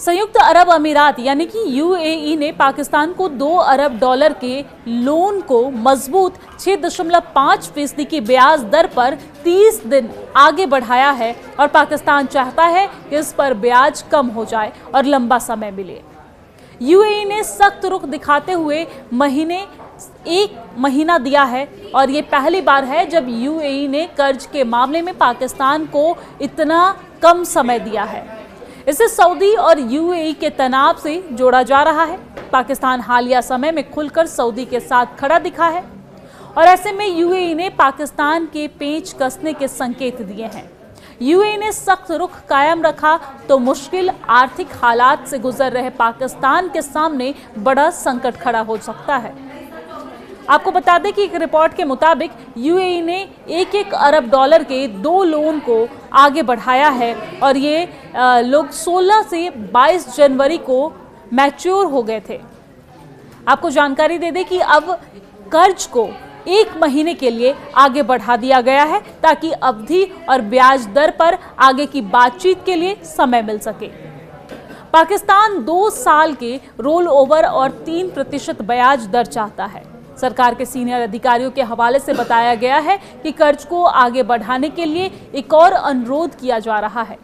संयुक्त अरब अमीरात यानी कि यूएई ने पाकिस्तान को 2 अरब डॉलर के लोन को मजबूत 6.5% की ब्याज दर पर 30 दिन आगे बढ़ाया है और पाकिस्तान चाहता है कि इस पर ब्याज कम हो जाए और लंबा समय मिले। यूएई ने सख्त रुख दिखाते हुए एक महीना दिया है और ये पहली बार है जब यूएई ने कर्ज के मामले में पाकिस्तान को इतना कम समय दिया है। इसे सऊदी और यूएई के तनाव से जोड़ा जा रहा है। पाकिस्तान हालिया समय में खुलकर सऊदी के साथ खड़ा दिखा है और ऐसे में यूएई ने पाकिस्तान के पेंच कसने के संकेत दिए हैं। यूएई ने सख्त रुख कायम रखा तो मुश्किल आर्थिक हालात से गुजर रहे पाकिस्तान के सामने बड़ा संकट खड़ा हो सकता है। आपको बता दें कि एक रिपोर्ट के मुताबिक यूएई ने 1 अरब डॉलर के 2 लोन को आगे बढ़ाया है और ये लोग 16 से 22 जनवरी को मैच्योर हो गए थे। आपको जानकारी दे दें कि अब कर्ज को 1 महीने के लिए आगे बढ़ा दिया गया है ताकि अवधि और ब्याज दर पर आगे की बातचीत के लिए समय मिल सके। पाकिस्तान 2 साल के रोल ओवर और 3% ब्याज दर चाहता है। सरकार के सीनियर अधिकारियों के हवाले से बताया गया है कि कर्ज को आगे बढ़ाने के लिए एक और अनुरोध किया जा रहा है।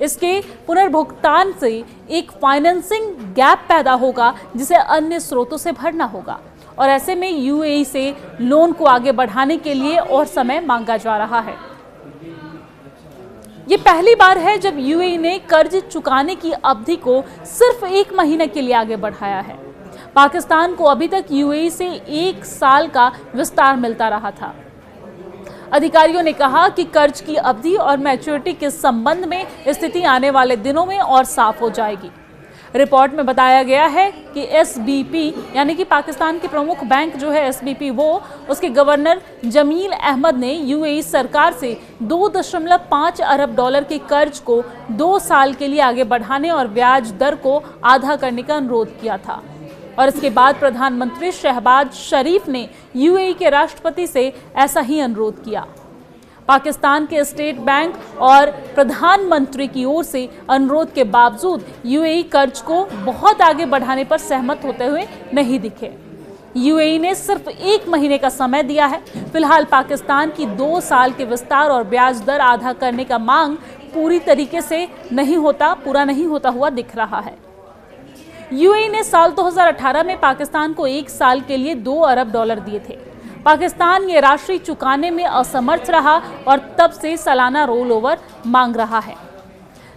इसके पुनर्भुगतान से एक फाइनेंसिंग गैप पैदा होगा जिसे अन्य स्रोतों से भरना होगा और ऐसे में यूएई से लोन को आगे बढ़ाने के लिए और समय मांगा जा रहा है। ये पहली बार है जब यूएई ने कर्ज चुकाने की अवधि को सिर्फ 1 महीने के लिए आगे बढ़ाया है। पाकिस्तान को अभी तक यूएई से 1 साल का विस्तार मिलता रहा था। अधिकारियों ने कहा कि कर्ज की अवधि और मैच्योरिटी के संबंध में स्थिति आने वाले दिनों में और साफ हो जाएगी। रिपोर्ट में बताया गया है कि एसबीपी यानी कि पाकिस्तान के प्रमुख बैंक जो है एसबीपी उसके गवर्नर जमील अहमद ने यूएई सरकार से 2.5 अरब डॉलर के कर्ज को 2 साल के लिए आगे बढ़ाने और ब्याज दर को आधा करने का अनुरोध किया था और इसके बाद प्रधानमंत्री शहबाज शरीफ ने यूएई के राष्ट्रपति से ऐसा ही अनुरोध किया। पाकिस्तान के स्टेट बैंक और प्रधानमंत्री की ओर से अनुरोध के बावजूद यूएई कर्ज को बहुत आगे बढ़ाने पर सहमत होते हुए नहीं दिखे। यूएई ने सिर्फ 1 महीने का समय दिया है। फिलहाल पाकिस्तान की 2 साल के विस्तार और ब्याज दर आधा करने का मांग पूरी तरीके से पूरा नहीं होता हुआ दिख रहा है। यूएई ने साल 2018 में पाकिस्तान को 1 साल के लिए 2 अरब डॉलर दिए थे। पाकिस्तान ये राशि चुकाने में असमर्थ रहा और तब से सालाना रोल ओवर मांग रहा है।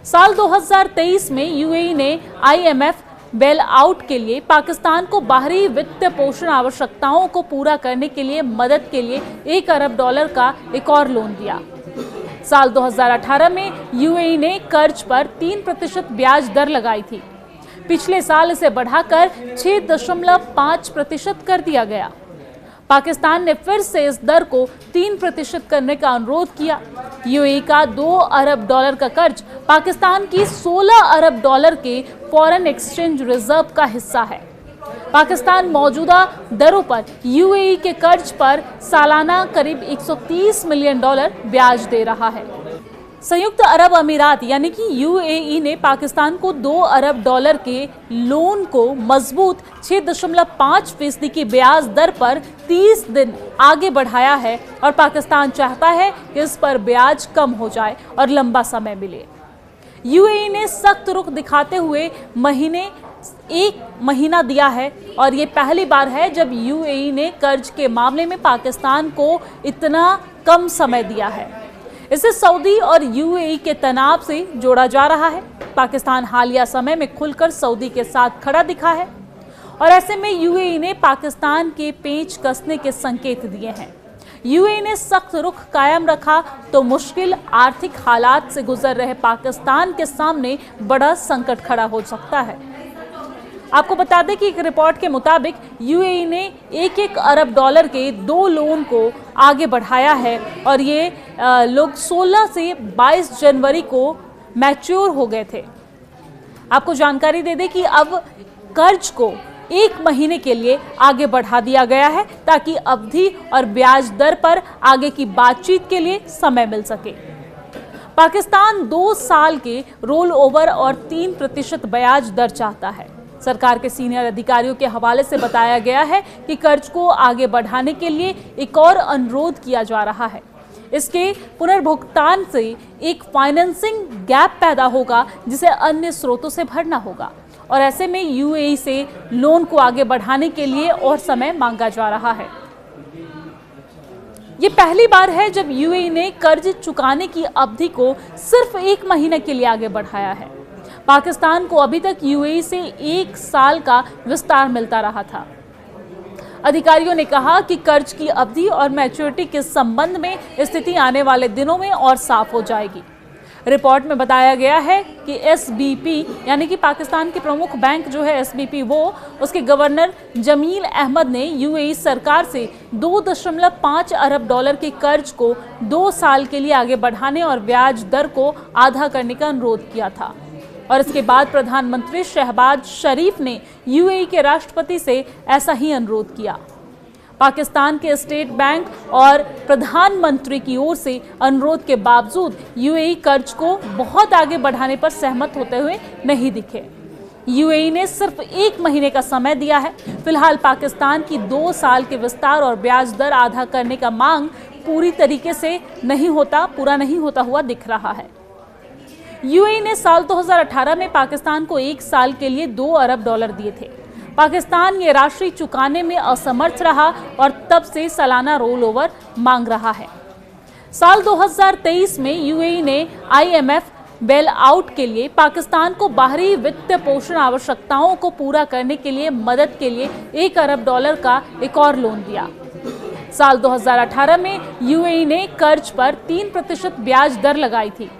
साल 2023 में यूएई ने आईएमएफ बेल आउट के लिए पाकिस्तान को बाहरी वित्त पोषण आवश्यकताओं को पूरा करने के लिए मदद के लिए 1 अरब डॉलर का एक और लोन दिया। साल 2018 में यूएई ने कर्ज पर 3% ब्याज दर लगाई थी। पिछले साल इसे बढ़ाकर 6.5% कर दिया गया। पाकिस्तान ने फिर से इस दर को 3% करने का अनुरोध किया। यूएई का 2 अरब डॉलर का कर्ज पाकिस्तान की 16 अरब डॉलर के फॉरेन एक्सचेंज रिजर्व का हिस्सा है। पाकिस्तान मौजूदा दरों पर यूएई के कर्ज पर सालाना करीब 130 मिलियन डॉलर ब्याज दे रहा है। संयुक्त अरब अमीरात यानी कि यूएई ने पाकिस्तान को 2 अरब डॉलर के लोन को मजबूत 6.5% की ब्याज दर पर 30 दिन आगे बढ़ाया है और पाकिस्तान चाहता है कि इस पर ब्याज कम हो जाए और लंबा समय मिले। यूएई ने सख्त रुख दिखाते हुए एक महीना दिया है और ये पहली बार है जब यूएई ने कर्ज के मामले में पाकिस्तान को इतना कम समय दिया है। इसे सऊदी और यूएई के तनाव से जोड़ा जा रहा है। पाकिस्तान हालिया समय में खुलकर सऊदी के साथ खड़ा दिखा है और ऐसे में यूएई ने पाकिस्तान के पेंच कसने के संकेत दिए हैं। यूएई ने सख्त रुख कायम रखा तो मुश्किल आर्थिक हालात से गुजर रहे पाकिस्तान के सामने बड़ा संकट खड़ा हो सकता है। आपको बता दें कि एक रिपोर्ट के मुताबिक यूएई ने 1 अरब डॉलर के 2 लोन को आगे बढ़ाया है और ये लोग 16 से 22 जनवरी को मैच्योर हो गए थे। आपको जानकारी दे दें कि अब कर्ज को 1 महीने के लिए आगे बढ़ा दिया गया है ताकि अवधि और ब्याज दर पर आगे की बातचीत के लिए समय मिल सके। पाकिस्तान 2 साल के रोल ओवर और 3% ब्याज दर चाहता है। सरकार के सीनियर अधिकारियों के हवाले से बताया गया है कि कर्ज को आगे बढ़ाने के लिए एक और अनुरोध किया जा रहा है। इसके पुनर्भुगतान से एक फाइनेंसिंग गैप पैदा होगा जिसे अन्य स्रोतों से भरना होगा और ऐसे में यूएई से लोन को आगे बढ़ाने के लिए और समय मांगा जा रहा है। ये पहली बार है जब यूएई ने कर्ज चुकाने की अवधि को सिर्फ 1 महीने के लिए आगे बढ़ाया है। पाकिस्तान को अभी तक यूएई से 1 साल का विस्तार मिलता रहा था। अधिकारियों ने कहा कि कर्ज की अवधि और मैच्योरिटी के संबंध में स्थिति आने वाले दिनों में और साफ हो जाएगी। रिपोर्ट में बताया गया है कि एसबीपी यानी कि पाकिस्तान के प्रमुख बैंक जो है एसबीपी, वो उसके गवर्नर जमील अहमद ने यूएई सरकार से 2.5 अरब डॉलर के कर्ज को 2 साल के लिए आगे बढ़ाने और ब्याज दर को आधा करने का अनुरोध किया था। और इसके बाद प्रधानमंत्री शहबाज शरीफ ने यूएई के राष्ट्रपति से ऐसा ही अनुरोध किया। पाकिस्तान के स्टेट बैंक और प्रधानमंत्री की ओर से अनुरोध के बावजूद यूएई कर्ज को बहुत आगे बढ़ाने पर सहमत होते हुए नहीं दिखे। यूएई ने सिर्फ 1 महीने का समय दिया है। फिलहाल पाकिस्तान की 2 साल के विस्तार और ब्याज दर आधा करने का मांग पूरी तरीके से पूरा नहीं होता हुआ दिख रहा है। यूएई ने साल 2018 में पाकिस्तान को 1 साल के लिए 2 अरब डॉलर दिए थे। पाकिस्तान ये राशि चुकाने में असमर्थ रहा और तब से सालाना रोल ओवर मांग रहा है। साल 2023 में यूएई ने आईएमएफ बेल आउट के लिए पाकिस्तान को बाहरी वित्त पोषण आवश्यकताओं को पूरा करने के लिए मदद के लिए 1 अरब डॉलर का एक और लोन दिया। साल 2018 में यूएई ने कर्ज पर 3% ब्याज दर लगाई थी।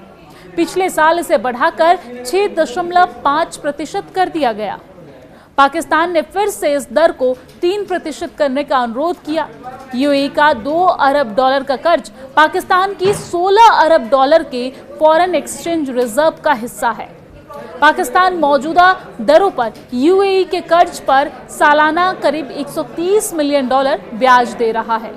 पिछले साल इसे बढ़ाकर 6.5% कर दिया गया। पाकिस्तान ने फिर से इस दर को 3% करने का अनुरोध किया। यूएई का 2 अरब डॉलर का कर्ज पाकिस्तान की 16 अरब डॉलर के फॉरेन एक्सचेंज रिजर्व का हिस्सा है। पाकिस्तान मौजूदा दरों पर यूएई के कर्ज पर सालाना करीब $130 मिलियन ब्याज दे रहा है।